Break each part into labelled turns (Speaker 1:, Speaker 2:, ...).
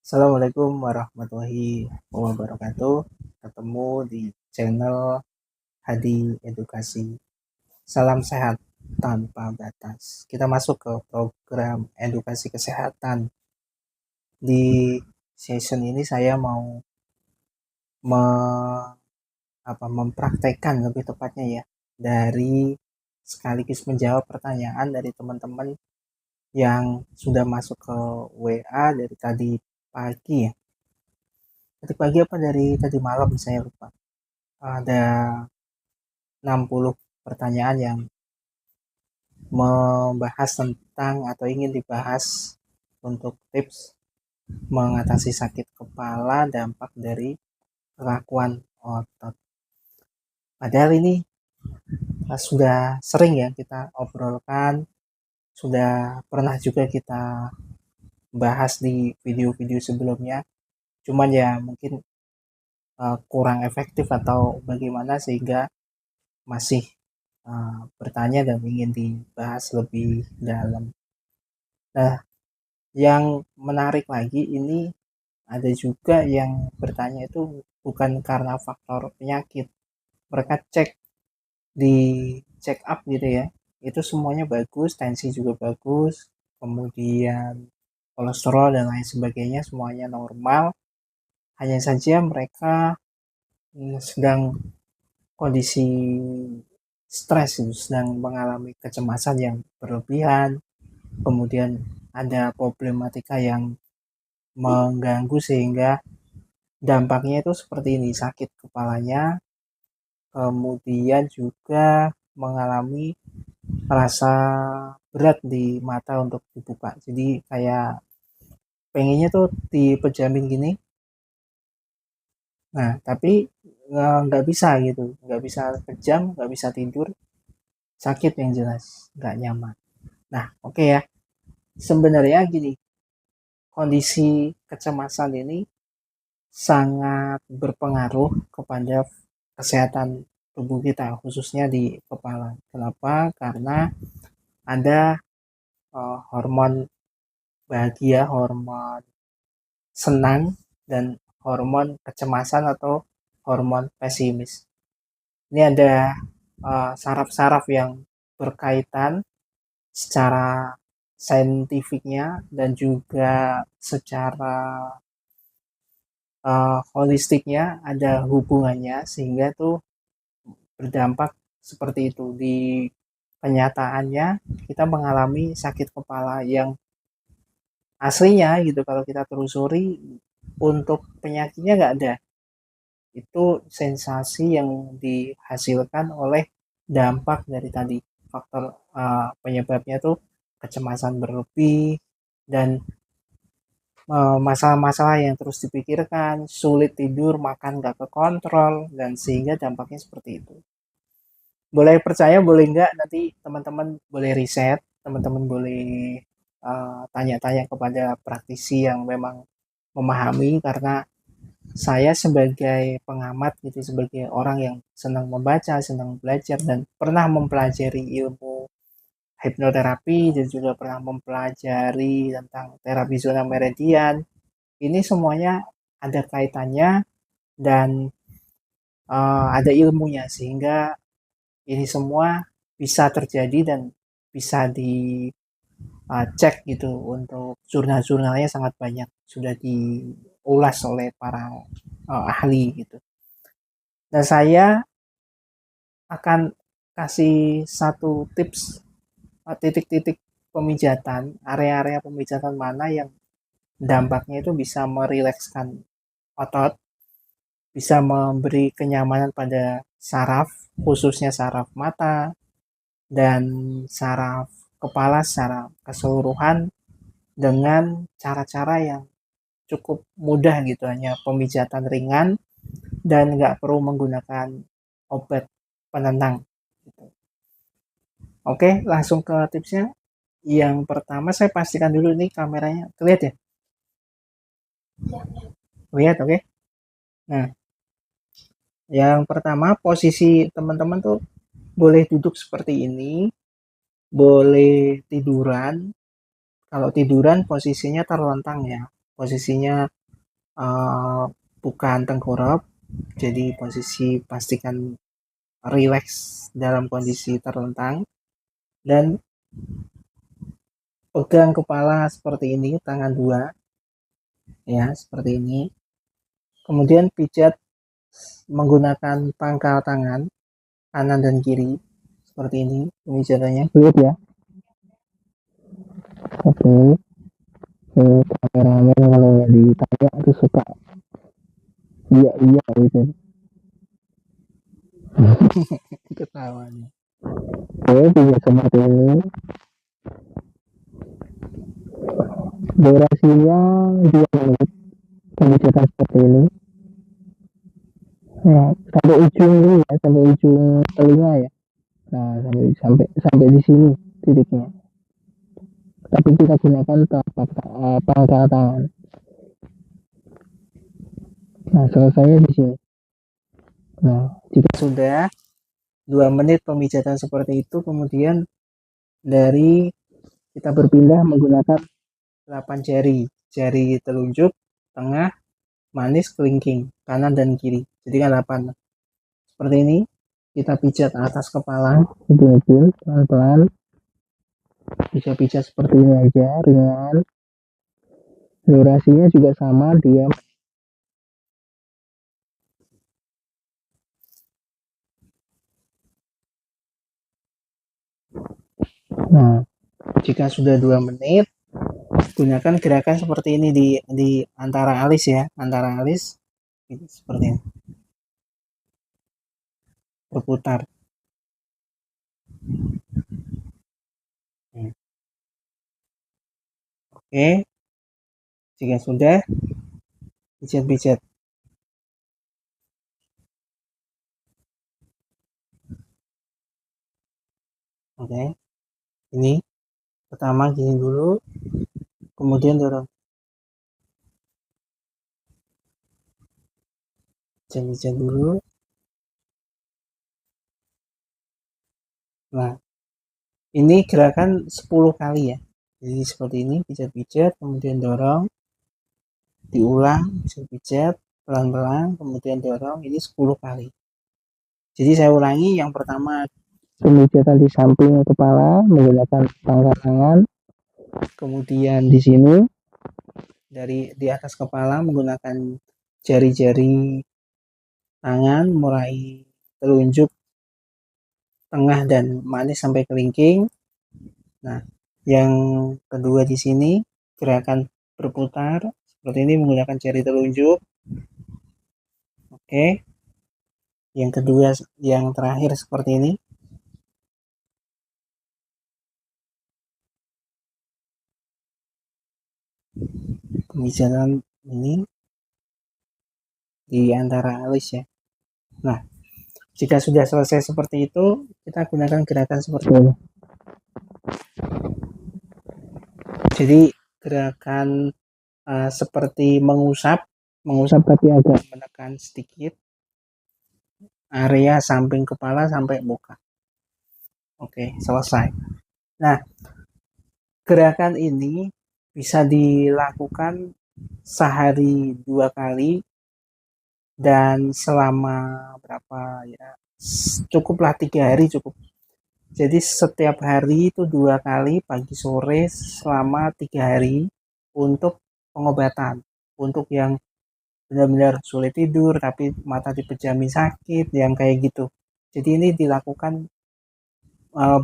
Speaker 1: Assalamualaikum warahmatullahi wabarakatuh. Ketemu di channel Hadi Edukasi. Salam sehat tanpa batas. Kita masuk ke program edukasi kesehatan. Di session ini saya mau mempraktekkan lebih tepatnya ya dari sekaligus menjawab pertanyaan dari teman-teman yang sudah masuk ke WA dari tadi pagi ya. Tadi pagi apa dari tadi malam saya lupa. Ada 60 pertanyaan yang membahas tentang atau ingin dibahas untuk tips mengatasi sakit kepala dampak dari kekakuan otot. Padahal ini sudah sering ya kita obrolkan, sudah pernah juga kita bahas di video-video sebelumnya. Cuman ya mungkin kurang efektif atau bagaimana sehingga masih bertanya dan ingin dibahas lebih dalam. Nah, yang menarik lagi ini ada juga yang bertanya itu bukan karena faktor penyakit. Mereka cek di check up gitu ya. Itu semuanya bagus, tensi juga bagus, kemudian kolesterol dan lain sebagainya semuanya normal. Hanya saja mereka sedang kondisi stres, sedang mengalami kecemasan yang berlebihan, kemudian ada problematika yang mengganggu sehingga dampaknya itu seperti ini, sakit kepalanya, kemudian juga mengalami rasa berat di mata untuk dibuka, jadi kayak pengennya tuh dipejamin gini, nah tapi nggak bisa gitu, nggak bisa pejam, nggak bisa tidur, sakit yang jelas, nggak nyaman. Nah oke ya, sebenarnya gini, kondisi kecemasan ini sangat berpengaruh kepada kesehatan tubuh kita, khususnya di kepala. Kenapa? Karena ada hormon bahagia, hormon senang, dan hormon kecemasan atau hormon pesimis. Ini ada saraf-saraf yang berkaitan secara saintifiknya dan juga secara holistiknya ada hubungannya, sehingga tuh berdampak seperti itu. Di kenyataannya kita mengalami sakit kepala yang aslinya gitu, kalau kita telusuri untuk penyakitnya nggak ada. Itu sensasi yang dihasilkan oleh dampak dari tadi faktor penyebabnya tuh kecemasan berlebih dan masalah-masalah yang terus dipikirkan, sulit tidur, makan gak kekontrol, dan sehingga dampaknya seperti itu. Boleh percaya, boleh enggak, nanti teman-teman boleh riset, teman-teman boleh tanya-tanya kepada praktisi yang memang memahami, karena saya sebagai pengamat gitu, sebagai orang yang senang membaca, senang belajar, dan pernah mempelajari ilmu hipnoterapi dan juga pernah mempelajari tentang terapi zona meridian. Ini semuanya ada kaitannya dan ada ilmunya, sehingga ini semua bisa terjadi dan bisa dicek gitu. Untuk jurnal-jurnalnya sangat banyak, sudah diulas oleh para ahli gitu. Dan saya akan kasih satu tips, titik-titik pemijatan, area-area pemijatan mana yang dampaknya itu bisa merilekskan otot, bisa memberi kenyamanan pada saraf, khususnya saraf mata dan saraf kepala secara keseluruhan, dengan cara-cara yang cukup mudah gitu, hanya pemijatan ringan dan nggak perlu menggunakan obat penenang gitu. Oke, langsung ke tipsnya. Yang pertama saya pastikan dulu nih kameranya terlihat ya, lihat oke. Nah, yang pertama posisi teman-teman tuh boleh duduk seperti ini, boleh tiduran. Kalau tiduran posisinya terlentang ya, posisinya bukan tengkurap, jadi posisi pastikan rileks dalam kondisi terlentang, dan pegang kepala seperti ini, tangan dua ya, seperti ini. Kemudian pijat menggunakan pangkal tangan kanan dan kiri seperti ini pemijatannya, lihat ya. Oke, kameramen kalau nggak ditanya itu suka iya iya gitu. Ketawanya. Oke, pijat seperti ini. Durasinya 2 menit pemijatan seperti ini. Ya, sampai ujung ini ya, sampai ujung telinga ya. Nah, sampai di sini titiknya. Tapi kita gunakan pangkal tangan. Nah, selesainya di sini. Nah, jika sudah 2 menit pemijatan seperti itu, kemudian dari kita berpindah menggunakan 8 jari. Jari telunjuk, tengah, manis, kelingking, kanan dan kiri. Jadi kan 8. Seperti ini. Kita pijat atas kepala, kecil pelan-pelan. Bisa pijat seperti ini aja, ringan. Durasinya juga sama, diam. Nah, jika sudah 2 menit, gunakan gerakan seperti ini di antara alis ya, antara alis seperti ini. Berputar. Oke. Jika sudah, pijat-pijat. Oke. Ini pertama gini dulu, kemudian dorong. Pijat-pijat dulu. Nah, ini gerakan 10 kali ya. Jadi seperti ini, pijat-pijat, kemudian dorong, diulang, pijat-pijat, pelan-pelan, kemudian dorong, ini 10 kali. Jadi saya ulangi, yang pertama pemijatan di samping kepala menggunakan pangkal tangan, kemudian di sini di atas kepala menggunakan jari-jari tangan mulai telunjuk, tengah dan manis sampai kelingking. Nah, yang kedua di sini gerakan berputar seperti ini menggunakan jari telunjuk. Oke. Yang kedua, yang terakhir seperti ini. Pemijatan ini di antara alis ya. Nah, jika sudah selesai seperti itu, kita gunakan gerakan seperti ini. Jadi gerakan seperti mengusap tapi agak menekan sedikit area samping kepala sampai muka. Oke, selesai. Nah, gerakan ini bisa dilakukan sehari 2 kali dan selama berapa ya, cukuplah 3 hari cukup. Jadi setiap hari itu 2 kali pagi sore selama 3 hari untuk pengobatan. Untuk yang benar-benar sulit tidur tapi mata dipejami sakit yang kayak gitu. Jadi ini dilakukan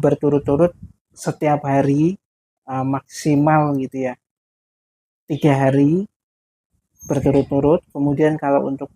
Speaker 1: berturut-turut setiap hari, maksimal gitu ya 3 hari berturut-turut. Kemudian kalau untuk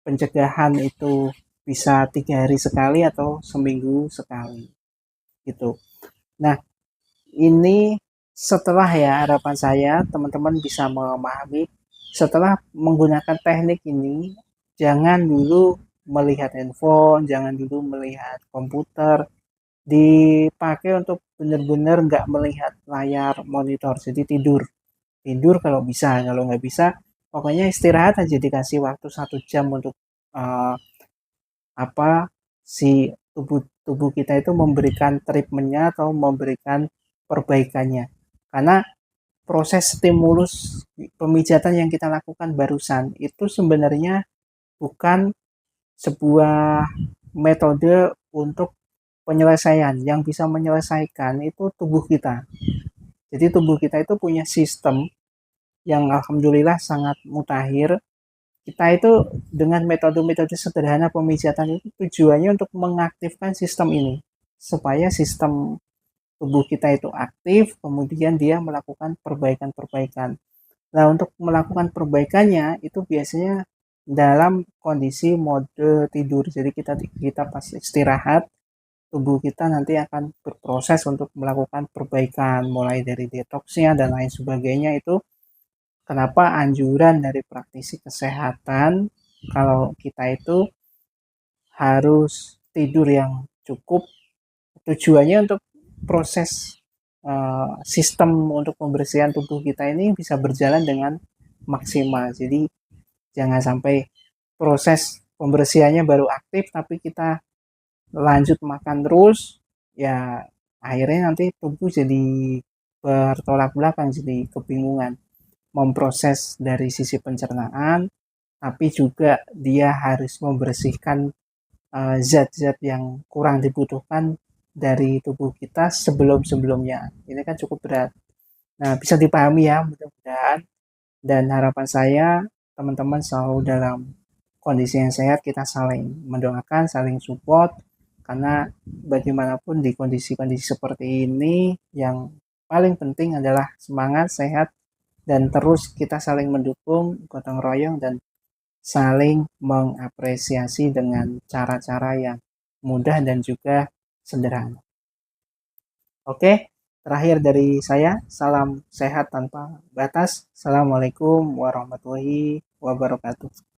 Speaker 1: pencegahan itu bisa 3 hari sekali atau seminggu sekali gitu. Nah, ini setelah ya, harapan saya teman-teman bisa memahami, setelah menggunakan teknik ini jangan dulu melihat handphone, jangan dulu melihat komputer, dipakai untuk benar-benar nggak melihat layar monitor, jadi tidur kalau bisa, kalau nggak bisa pokoknya istirahat aja, dikasih waktu 1 jam untuk uh, apa si tubuh tubuh kita itu memberikan treatmentnya atau memberikan perbaikannya. Karena proses stimulus pemijatan yang kita lakukan barusan itu sebenarnya bukan sebuah metode untuk penyelesaian. Yang bisa menyelesaikan itu tubuh kita. Jadi tubuh kita itu punya sistem yang alhamdulillah sangat mutakhir. Kita itu dengan metode-metode sederhana pemijatan itu tujuannya untuk mengaktifkan sistem ini supaya sistem tubuh kita itu aktif, kemudian dia melakukan perbaikan-perbaikan. Nah, untuk melakukan perbaikannya itu biasanya dalam kondisi mode tidur. Jadi kita pas istirahat, tubuh kita nanti akan berproses untuk melakukan perbaikan mulai dari detoksnya dan lain sebagainya. Itu kenapa anjuran dari praktisi kesehatan kalau kita itu harus tidur yang cukup, tujuannya untuk proses sistem untuk pembersihan tubuh kita ini bisa berjalan dengan maksimal. Jadi jangan sampai proses pembersihannya baru aktif tapi kita lanjut makan terus, ya akhirnya nanti tubuh jadi bertolak belakang, jadi kebingungan memproses dari sisi pencernaan, tapi juga dia harus membersihkan zat-zat yang kurang dibutuhkan dari tubuh kita sebelum-sebelumnya. Ini kan cukup berat. Nah, bisa dipahami ya, mudah-mudahan. Dan harapan saya, teman-teman selalu dalam kondisi yang sehat, kita saling mendoakan, saling support, karena bagaimanapun di kondisi-kondisi seperti ini, yang paling penting adalah semangat, sehat, dan terus kita saling mendukung, gotong royong, dan saling mengapresiasi dengan cara-cara yang mudah dan juga sederhana. Oke, terakhir dari saya, salam sehat tanpa batas. Assalamualaikum warahmatullahi wabarakatuh.